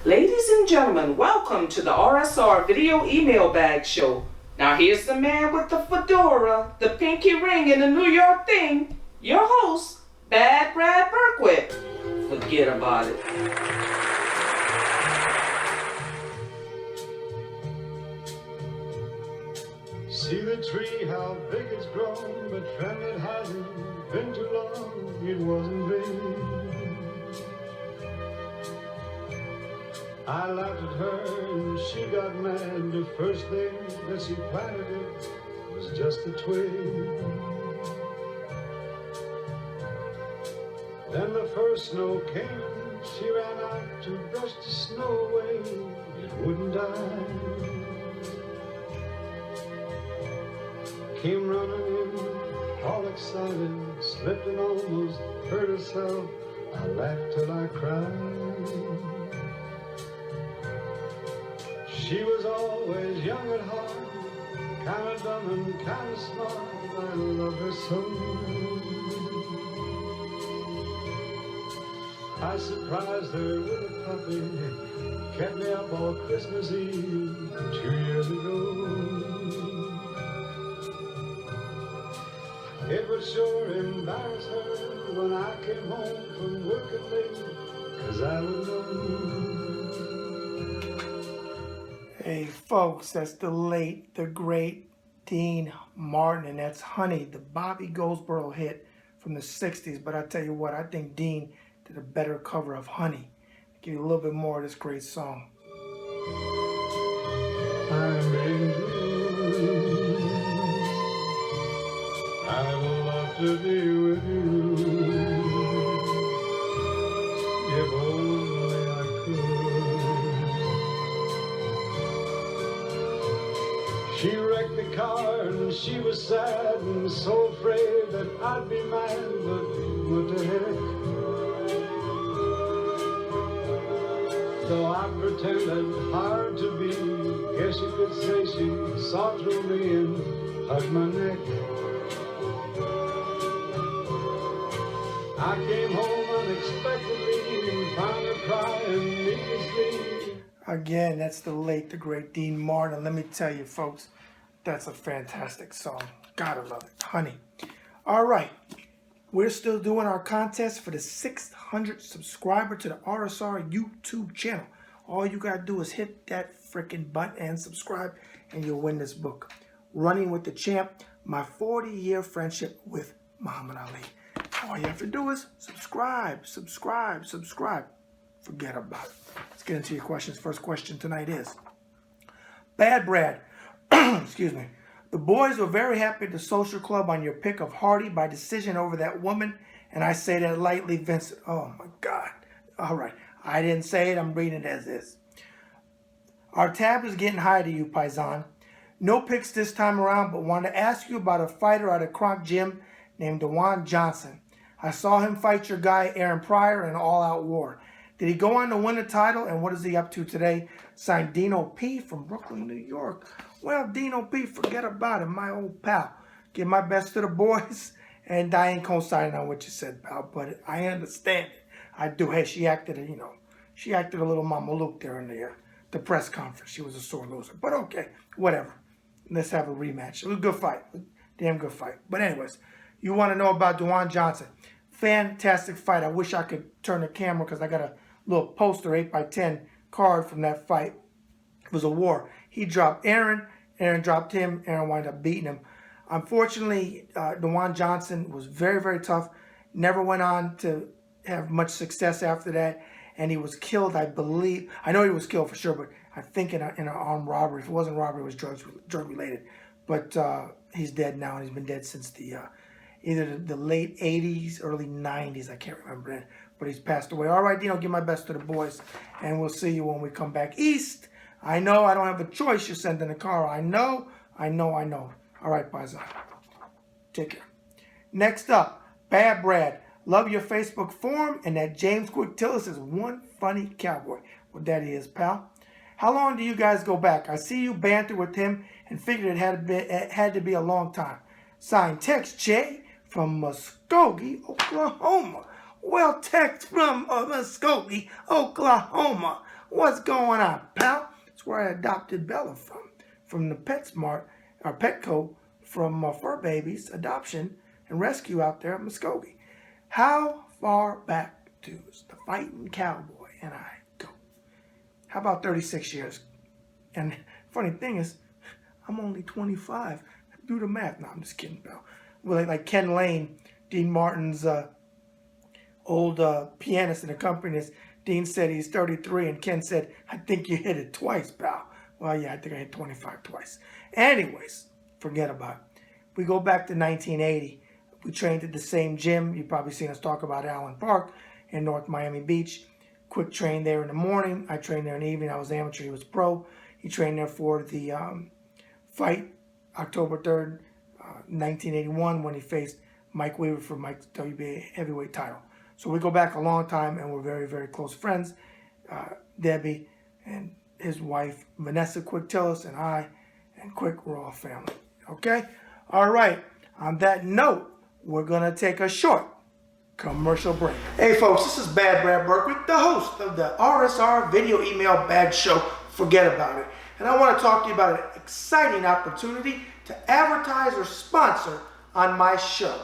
Ladies and gentlemen, welcome to the RSR Video Email Bag Show. Now here's the man with the fedora, the pinky ring, and the New York thing, your host, Bad Brad Berkowitz. Forget about it. See the tree, how big it's grown, but friend, it hasn't been too long, it wasn't big. I laughed at her and she got mad. The first thing that she planted it was just a twig. Then the first snow came, she ran out to brush the snow away. It wouldn't die. Came running in, all excited, slipped and almost hurt herself. I laughed till I cried. She was always young at heart, kinda dumb and kinda smart. I love her so. I surprised her with a puppy, kept me up all Christmas Eve 2 years ago. It would sure embarrass her when I came home from work at late, 'cause I would know. Hey folks, that's the late, the great Dean Martin, and that's Honey, the Bobby Goldsboro hit from the 60s. But I tell you what, I think Dean did a better cover of Honey. I'll give you a little bit more of this great song. I'm in you. I'd love to be with you. If only I could. She wrecked the car and she was sad and so afraid that I'd be mad, but what the heck? So I pretended hard to be. Guess you could say she saw through me and hugged my neck. I came home unexpectedly and found her crying needlessly. Again, that's the late, the great Dean Martin. Let me tell you folks, that's a fantastic song. Gotta love it. Honey. All right. We're still doing our contest for the 600 subscriber to the RSR YouTube channel. All you gotta do is hit that freaking button and subscribe, and you'll win this book. Running with the Champ, my 40-year friendship with Muhammad Ali. All you have to do is subscribe. Forget about it. Let's get into your questions. First question tonight is, Bad Brad, excuse me. The boys were very happy at the social club on your pick of Hardy by decision over that woman, and I say that lightly, Vincent. Oh my God. All right. I didn't say it. I'm reading it as is. Our tab is getting high to you, Paisan. No picks this time around, but wanted to ask you about a fighter out of Kronk Gym named Dewan Johnson. I saw him fight your guy, Aaron Pryor, in an all-out war. Did he go on to win a title, and what is he up to today? Signed Dino P. from Brooklyn, New York. Well, Dino P., forget about it, my old pal. Give my best to the boys, and I ain't co-signing on what you said, pal, but I understand it. I do. Hey, she acted a little Mama Luke there in the press conference. She was a sore loser, but okay, whatever. Let's have a rematch. It was a good fight, damn good fight. But anyways, you want to know about Dewan Johnson. Fantastic fight. I wish I could turn the camera because I got a little poster 8x10 card from that fight. It was a war. He dropped Aaron. Aaron dropped him. Aaron wound up beating him. Unfortunately, Dewan Johnson was very, very tough. Never went on to have much success after that. And he was killed, I believe. I know he was killed for sure, but I think in an armed robbery. If it wasn't robbery, it was drug related. But he's dead now, and he's been dead since either the late 80s, early 90s. I can't remember it, but he's passed away. All right, Dino, give my best to the boys, and we'll see you when we come back east. I know I don't have a choice. You're sending a car. I know. All right, Paisan. Take care. Next up, Bad Brad. Love your Facebook forum, and that James Quick Tillis is one funny cowboy. Well, that he is, pal. How long do you guys go back? I see you banter with him and figured it had to be a long time. Signed, Tex J from Muskogee, Oklahoma. Well, text from Muskogee, Oklahoma. What's going on, pal? That's where I adopted Bella from the PetSmart, or Petco, from Fur Babies Adoption and Rescue out there at Muskogee. How far back does the fighting cowboy and I go? How about 36 years? And funny thing is, I'm only 25. Do the math. No, I'm just kidding, pal. Well, like Ken Lane, Dean Martin's old pianist and accompanist. Dean said he's 33, and Ken said, I think you hit it twice, pal. Well, yeah, I think I hit 25 twice. Anyways, forget about it. We go back to 1980. We trained at the same gym. You've probably seen us talk about Allen Park in North Miami Beach. Quick trained there in the morning. I trained there in the evening. I was amateur. He was pro. He trained there for the fight, October 3rd, 1981, when he faced Mike Weaver for Mike's WBA heavyweight title. So we go back a long time, and we're very, very close friends. Debbie and his wife, Vanessa Quick Tillis, and I, and Quick, we're all family. Okay? All right. On that note, we're going to take a short commercial break. Hey, folks, this is Bad Brad Berkwick, the host of the RSR Video Email Bag Show. Forget about it. And I want to talk to you about an exciting opportunity to advertise or sponsor on my show.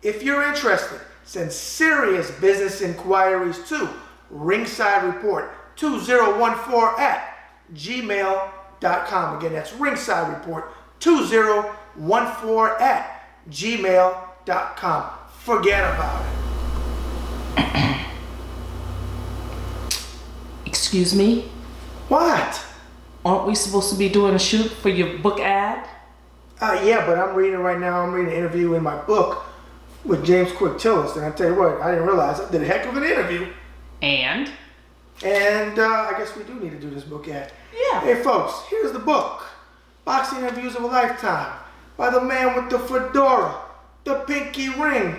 If you're interested, send serious business inquiries to Ringside Report 2014 at gmail.com. Again, that's Ringside Report 2014 at gmail.com. Forget about it. Excuse me? What? Aren't we supposed to be doing a shoot for your book ad? Yeah, but I'm reading right now. I'm reading an interview in my book with James Quick Tillis, and I tell you what, I didn't realize I did a heck of an interview. And I guess we do need to do this book ad. Yeah. Hey, folks, here's the book, Boxing Interviews of a Lifetime, by the man with the fedora, the pinky ring,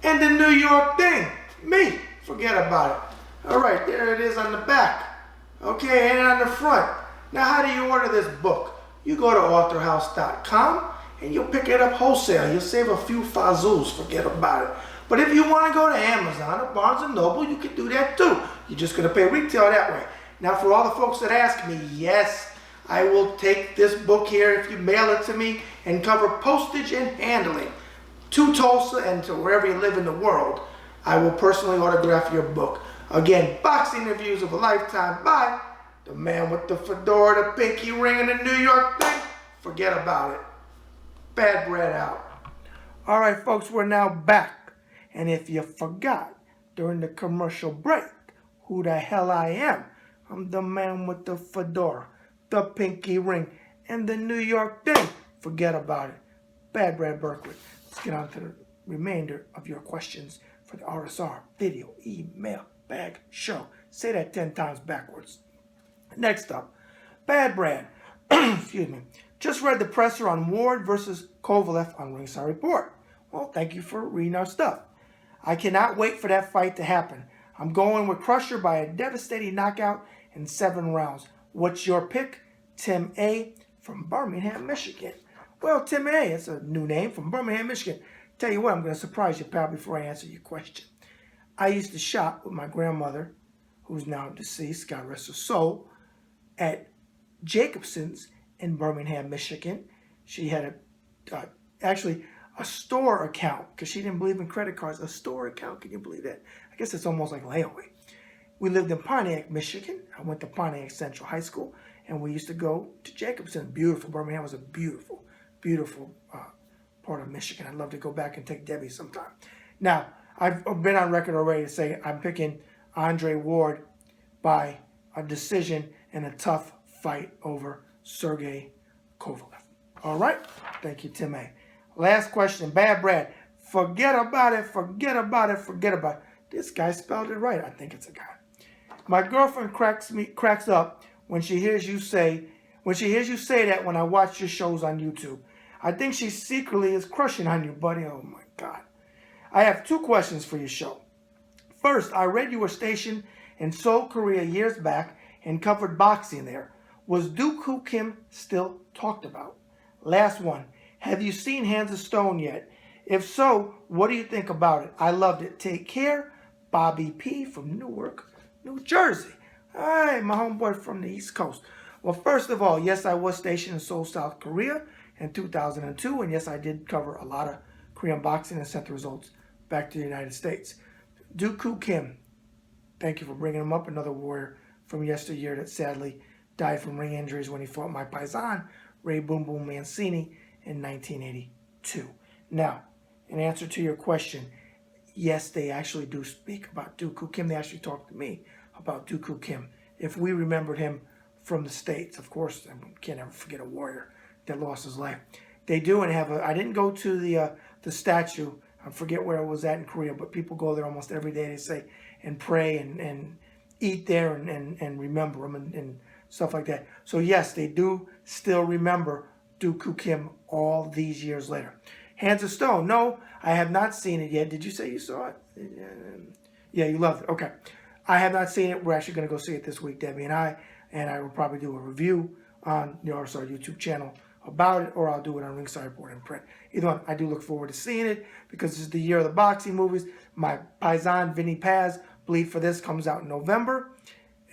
and the New York thing. Me. Forget about it. All right, there it is on the back. Okay, and on the front. Now, how do you order this book? You go to authorhouse.com and you'll pick it up wholesale. You'll save a few fazools. Forget about it. But if you want to go to Amazon or Barnes & Noble, you can do that too. You're just going to pay retail that way. Now, for all the folks that ask me, yes, I will take this book here if you mail it to me and cover postage and handling to Tulsa and to wherever you live in the world. I will personally autograph your book. Again, Boxing Interviews of a Lifetime by the man with the fedora, the pinky ring, and the New York thing. Forget about it. Bad Brad out. All right, folks, we're now back. And if you forgot during the commercial break who the hell I am, I'm the man with the fedora, the pinky ring, and the New York thing. Forget about it. Bad Brad Berkwick. Let's get on to the remainder of your questions for the RSR Video Email Bag Show. Say that 10 times backwards. Next up, Bad Brad. Excuse me. Just read the presser on Ward versus Kovalev on Ringside Report. Well, thank you for reading our stuff. I cannot wait for that fight to happen. I'm going with Crusher by a devastating knockout in 7 rounds. What's your pick? Tim A. from Birmingham, Michigan. Well, Tim A. It's a new name from Birmingham, Michigan. Tell you what, I'm going to surprise you, pal, before I answer your question. I used to shop with my grandmother, who's now deceased, God rest her soul, at Jacobson's in Birmingham, Michigan. She had actually a store account because she didn't believe in credit cards. A store account, can you believe that? I guess it's almost like layaway. We lived in Pontiac, Michigan. I went to Pontiac Central High School, and we used to go to Jacobson. Beautiful. Birmingham was a beautiful, beautiful part of Michigan. I'd love to go back and take Debbie sometime. Now, I've been on record already to say I'm picking Andre Ward by a decision in a tough fight over Sergey Kovalev. All right? Thank you, Tim A. Last question. Bad Brad. Forget about it. Forget about it. Forget about it. This guy spelled it right. I think it's a guy. My girlfriend cracks up when she hears you say that when I watch your shows on YouTube. I think she secretly is crushing on you, buddy. Oh my God. I have 2 questions for your show. First, I read you were stationed in Seoul, Korea years back and covered boxing there. Was Duk Koo Kim still talked about? Last one. Have you seen Hands of Stone yet? If so, what do you think about it? I loved it. Take care. Bobby P. from Newark, New Jersey. All right, my homeboy from the East Coast. Well, first of all, yes, I was stationed in Seoul, South Korea in 2002, and yes, I did cover a lot of Korean boxing and sent the results back to the United States. Duk Koo Kim, thank you for bringing him up, another warrior from yesteryear that sadly died from ring injuries when he fought my paisan, Ray Boom Boom Mancini, in 1982. Now, in answer to your question, yes, they actually do speak about Duk Koo Kim. They actually talked to me about Duk Koo Kim. If we remembered him from the States, of course, I can't ever forget a warrior that lost his life. They do, and have a. I didn't go to the statue. I forget where it was at in Korea, but people go there almost every day. They say and pray and eat there and remember him and stuff like that. So yes, they do still remember Duk Koo Kim all these years later. Hands of Stone. No, I have not seen it yet. Did you say you saw it? Yeah, you loved it. Okay. I have not seen it. We're actually going to go see it this week, Debbie and I will probably do a review on the RSR YouTube channel about it, or I'll do it on Ringside Report in print. Either one, I do look forward to seeing it because this is the year of the boxing movies. My paisan, Vinny Paz, Bleed for This, comes out in November.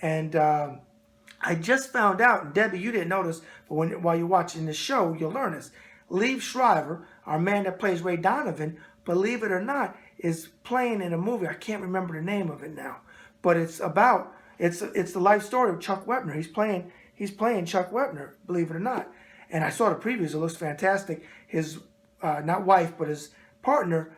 And I just found out, and Debbie, you didn't notice, but while you're watching this show, you'll learn this. Liev Schreiber, our man that plays Ray Donovan, believe it or not, is playing in a movie. I can't remember the name of it now, but it's the life story of Chuck Wepner. He's playing Chuck Wepner, believe it or not. And I saw the previews. It looks fantastic. His not wife, but his partner,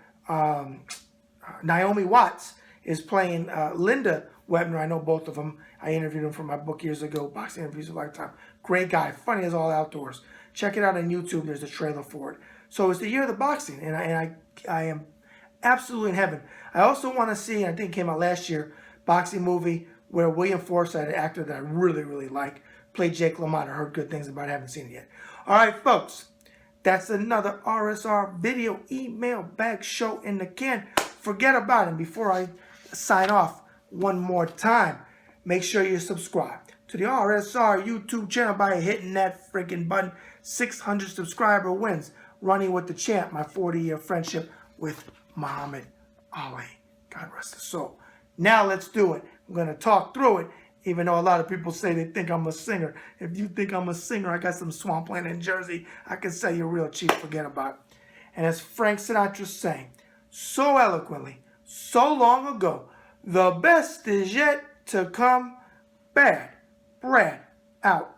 Naomi Watts, is playing Linda Webner. I know both of them. I interviewed him for my book years ago, Boxing Interviews of a Lifetime. Great guy, funny as all outdoors. Check it out on YouTube. There's a trailer for it. So it's the year of the boxing, and I am absolutely in heaven. I also want to see, I think it came out last year, boxing movie where William Forsythe, an actor that I really, really like, played Jake LaMotta. I heard good things about it. I haven't seen it yet. All right, folks. That's another RSR video email bag show in the can. Forget about it. Before I sign off one more time, make sure you subscribe to the RSR YouTube channel by hitting that freaking button. 600 subscriber wins. Running with the champ, my 40-year friendship with Muhammad Ali. God rest his soul. Now let's do it. I'm going to talk through it, even though a lot of people say they think I'm a singer. If you think I'm a singer, I got some swampland in Jersey. I can sell you real cheap. Forget about it. And as Frank Sinatra sang so eloquently, so long ago, the best is yet to come. Bad Brad out.